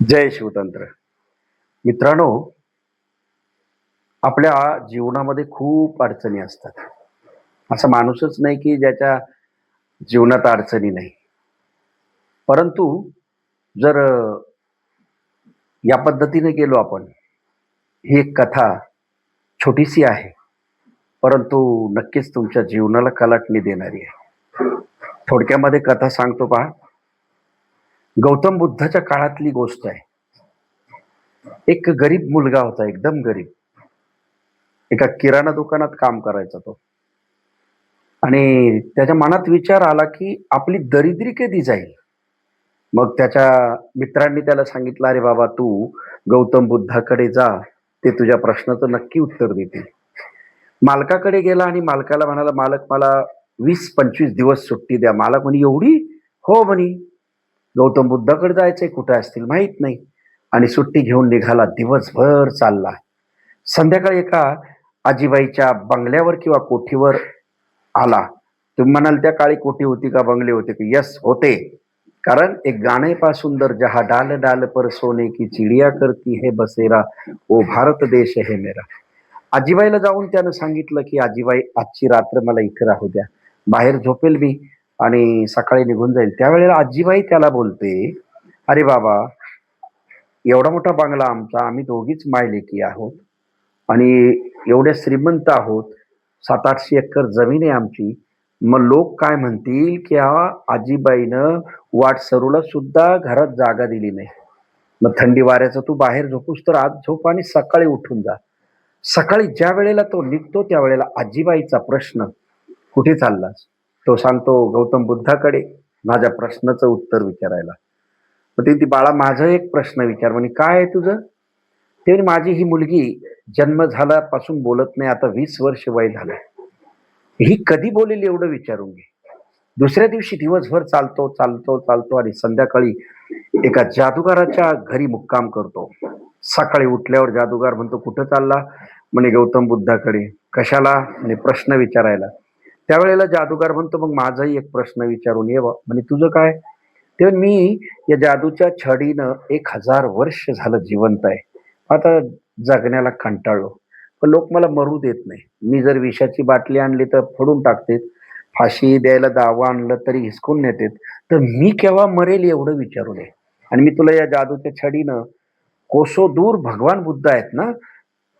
जय शिवतंत्र. मित्रांनो, आपल्या जीवनामध्ये खूप अडचणी असतात. असा माणूसच नाही की ज्याच्या जीवनात अडचणी नाही. परंतु जर या पद्धतीने गेलो आपण, ही एक कथा छोटीशी आहे, परंतु नक्कीच तुमच्या जीवनाला कलाटणी देणारी आहे. थोडक्यामध्ये कथा सांगतो पहा. गौतम बुद्धाच्या काळातली गोष्ट आहे. एक गरीब मुलगा होता, एकदम गरीब. एका किराणा दुकानात काम करायचा तो. आणि त्याच्या मनात विचार आला, की आपली दरिद्री कधी जाईल? मग त्याच्या मित्रांनी त्याला सांगितलं, "अरे बाबा, तू गौतम बुद्धाकडे जा. ते तुझ्या प्रश्नाचं नक्की उत्तर देतील." मालकाकडे गेला आणि मालकाला म्हणाला, "मालक, मला 20-25 दिवस सुट्टी द्या." मालक म्हणे, "एवढी?" "हो," म्हणे. "गौतम बुद्धाकडे जायचंय. कुठे असतील माहीत नाही." आणि सुट्टी घेऊन निघाला. दिवसभर चालला. संध्याकाळी एका आजीबाईच्या बंगल्यावर किंवा कोठीवर आला. तुम्ही म्हणाल त्या काळी कोठी होती का बंगले होते का? येस, होते. कारण एक गाणे पहा सुंदर, जहा डाल डाल पर सोने की चिडिया करती है बसेरा, ओ भारत देश है मेरा. आजीबाईला जाऊन त्यानं सांगितलं, की आजीबाई, आजची रात्र मला इथे राहू द्या. बाहेर झोपेल मी आणि सकाळी निघून जाईल. त्यावेळेला आजीबाई त्याला बोलते, "अरे बाबा, एवढा मोठा बंगला आमचा, आम्ही दोघीच मायलेकी आहोत आणि एवढे श्रीमंत आहोत. 700-800 एकर जमीन आहे आमची. मग लोक काय म्हणतील, की आजीबाईनं वाटसरूला सुद्धा घरात जागा दिली नाही. मग थंडी वाऱ्याचं तू बाहेर झोपूस तर आज झोप आणि सकाळी उठून जा." सकाळी ज्या वेळेला तो निघतो त्यावेळेला आजीबाईचा प्रश्न, "कुठे चाललास?" तो सांगतो, "गौतम बुद्धाकडे माझ्या प्रश्नाचं उत्तर विचारायला." मग ती "बाळा, माझा एक प्रश्न विचार." म्हणे, "काय आहे तुझं?" ते म्हणे, "माझी ही मुलगी जन्म झाल्यापासून बोलत नाही. आता 20 वर्ष वय झालं. ही कधी बोलेल एवढं विचारून घे." दुसऱ्या दिवशी दिवसभर चालतो, चालतो, चालतो आणि संध्याकाळी एका जादूगाराच्या घरी मुक्काम करतो. सकाळी उठल्यावर जादूगार म्हणतो, "कुठं चालला?" म्हणे, "गौतम बुद्धाकडे." "कशाला?" म्हणे, "प्रश्न विचारायला." त्यावेळेला जादूगार म्हणतो, "मग माझाही एक प्रश्न विचारून ये." म्हणे, "तुझं काय?" ते "मी या जादूच्या छडीनं 1000 वर्ष झालं जिवंत आहे. आता जगण्याला कंटाळलो. पण लोक मला मरू देत नाही. मी जर विषाची बाटली आणली तर फोडून टाकतेत. फाशी द्यायला दावा आणलं तरी हिसकून नेतेत. तर मी केव्हा मरेल एवढं विचारू नये. आणि मी तुला या जादूच्या छडीनं कोसो दूर भगवान बुद्ध आहेत ना,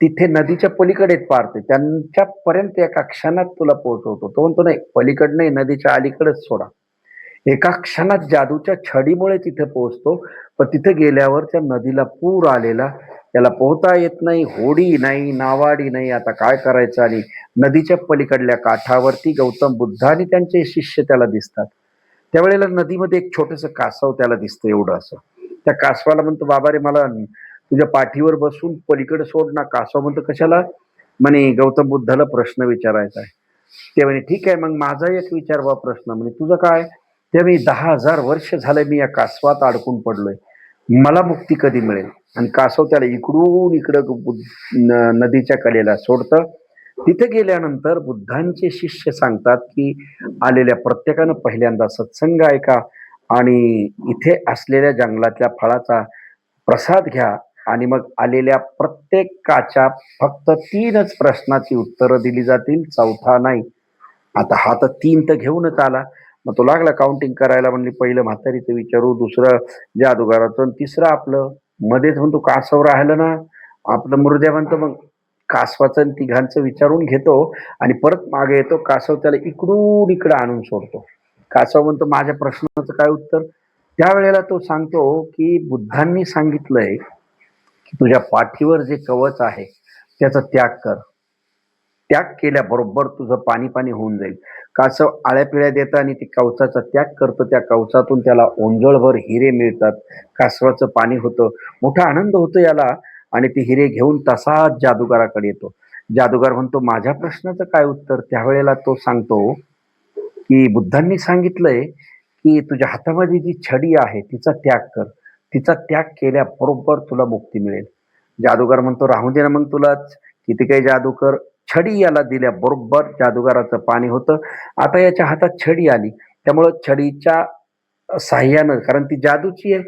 तिथे नदीच्या पलीकडे आहेत पार ते. त्यांच्यापर्यंत एका क्षणात तुला पोहोचवतो." तो म्हणतो, "नाही, पलीकडे नाही, नदीच्या अलीकडेच सोडा." एका क्षणात जादूच्या छडीमुळे तिथे पोहोचतो. पण तिथे गेल्यावर त्या नदीला पूर आलेला. त्याला पोहता येत नाही, होडी नाही, नावाडी नाही. आता काय करायचं? आणि नदीच्या पलीकडल्या काठावरती गौतम बुद्ध आणि त्यांचे शिष्य त्याला दिसतात. त्यावेळेला नदीमध्ये एक छोटंसं कासव त्याला दिसतं एवढं असं. त्या कासवाला म्हणतो, "बाबा रे, मला तुझ्या पाठीवर बसून पलीकडे सोड ना." कासव म्हणतो, "कशाला?" म्हणे, "गौतम बुद्धाला प्रश्न विचारायचा आहे." ते म्हणे, "ठीक आहे, मग माझा एक विचार बा प्रश्न." म्हणे, "तुझं काय?" ते मी 10,000 वर्ष झाले मी या कासवात अडकून पडलोय. मला मुक्ती कधी मिळेल? आणि कासव त्याला इकडून इकडं नदीच्या कडेला सोडतं. तिथे गेल्यानंतर बुद्धांचे शिष्य सांगतात, की आलेल्या प्रत्येकानं पहिल्यांदा सत्संग ऐका आणि इथे असलेल्या जंगलातल्या फळाचा प्रसाद घ्या आणि मग आलेल्या प्रत्येकाच्या फक्त 3च प्रश्नाची उत्तरं दिली जातील, चौथा नाही. आता हा तर 3 तर घेऊनच आला. मग तो लागला काउंटिंग करायला. म्हणली, "पहिलं म्हातारीचं विचारू, दुसरं जादूगाराचं आणि तिसरं आपलं." मध्येच म्हणतो, "कासव राहिलं ना." आपलं मुर्द्या म्हणतो, मग कासवाचं आणि तिघांचं विचारून घेतो आणि परत मागे येतो. कासव त्याला इकडून इकडं आणून सोडतो. कासव म्हणतो, "माझ्या प्रश्नाचं काय उत्तर?" त्यावेळेला तो सांगतो, की बुद्धांनी सांगितलंय, की "तुझ्या पाठीवर जे कवच आहे, त्याचा त्याग कर. त्याग केल्याबरोबर तुझं पाणी-पाणी होऊन जाईल." कासव आळ्या-पिळ्या देतं आणि ते कवचाचा त्याग करतं. त्या कवचातून त्याला ओंजळभर हिरे मिळतात. कासवाचं पाणी होतं. मोठा आनंद होतो याला आणि ते हिरे घेऊन तसाच जादूगाराकडे येतो. जादूगार म्हणतो, "माझ्या प्रश्नाचं काय उत्तर?" त्यावेळेला तो सांगतो, की "बुद्धांनी सांगितलंय, की तुझ्या हातामध्ये जी छडी आहे तिचा त्याग कर. तिचा त्याग केल्याबरोबर तुला मुक्ती मिळेल." जादूगार म्हणतो, "राहू दे ना मग तुलाच. किती काही जादू कर." छडी याला दिल्याबरोबर जादूगाराचं पाणी होतं. आता याच्या हातात छडी आली. त्यामुळं छडीच्या साहाय्यानं, कारण ती जादूची आहे,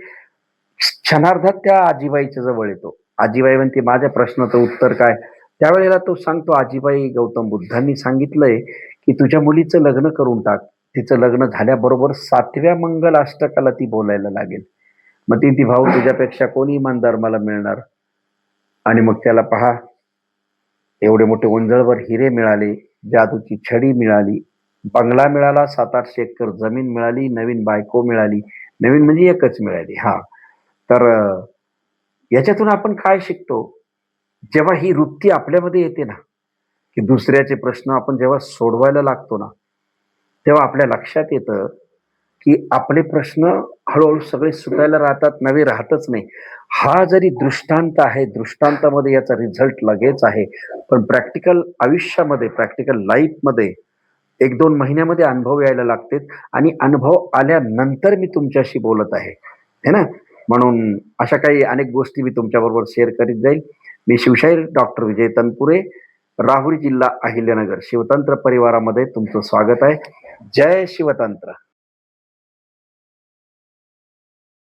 क्षणार्धात त्या आजीबाईच्या जवळ येतो. आजीबाई म्हणते, माझ्या प्रश्नाचं उत्तर काय? त्यावेळेला तो सांगतो, आजीबाई, गौतम बुद्धांनी सांगितलंय की तुझ्या मुलीचं लग्न करून टाक. तिचं लग्न झाल्याबरोबर 7व्या मंगल अष्टकाला ती बोलायला लागेल. मग ती भाऊ, तुझ्यापेक्षा कोणी इमानदार मला मिळणार? आणि मग त्याला पहा, एवढे मोठे उंजळभर हिरे मिळाले, जादूची छडी मिळाली, बंगला मिळाला, 700-800 एकर जमीन मिळाली, नवीन बायको मिळाली. नवीन म्हणजे एकच मिळाली. हा, तर याच्यातून आपण काय शिकतो? जेव्हा ही वृत्ती आपल्यामध्ये येते ना, की दुसऱ्याचे प्रश्न आपण जेव्हा सोडवायला लागतो ना, तेव्हा आपल्या लक्षात येतं की आपले प्रश्न हळूहळू सगळे सुटायला राहतात, नवे राहतच नाही. हा जरी दृष्टांत आहे, दृष्टांतामध्ये याचा रिझल्ट लगेच आहे, पण प्रॅक्टिकल आयुष्यामध्ये, प्रॅक्टिकल लाईफमध्ये 1-2 महिन्यामध्ये अनुभव यायला लागतात आणि अनुभव आल्यानंतर मी तुमच्याशी बोलत आहे, है ना? म्हणून अशा काही अनेक गोष्टी मी तुमच्याबरोबर शेअर करीत जाईल. मी शिवशाहीर डॉक्टर विजय तनपुरे, राहुरी जिल्हा अहिल्यानगर, शिवतंत्र परिवारामध्ये तुमचं स्वागत आहे. जय शिवतंत्र.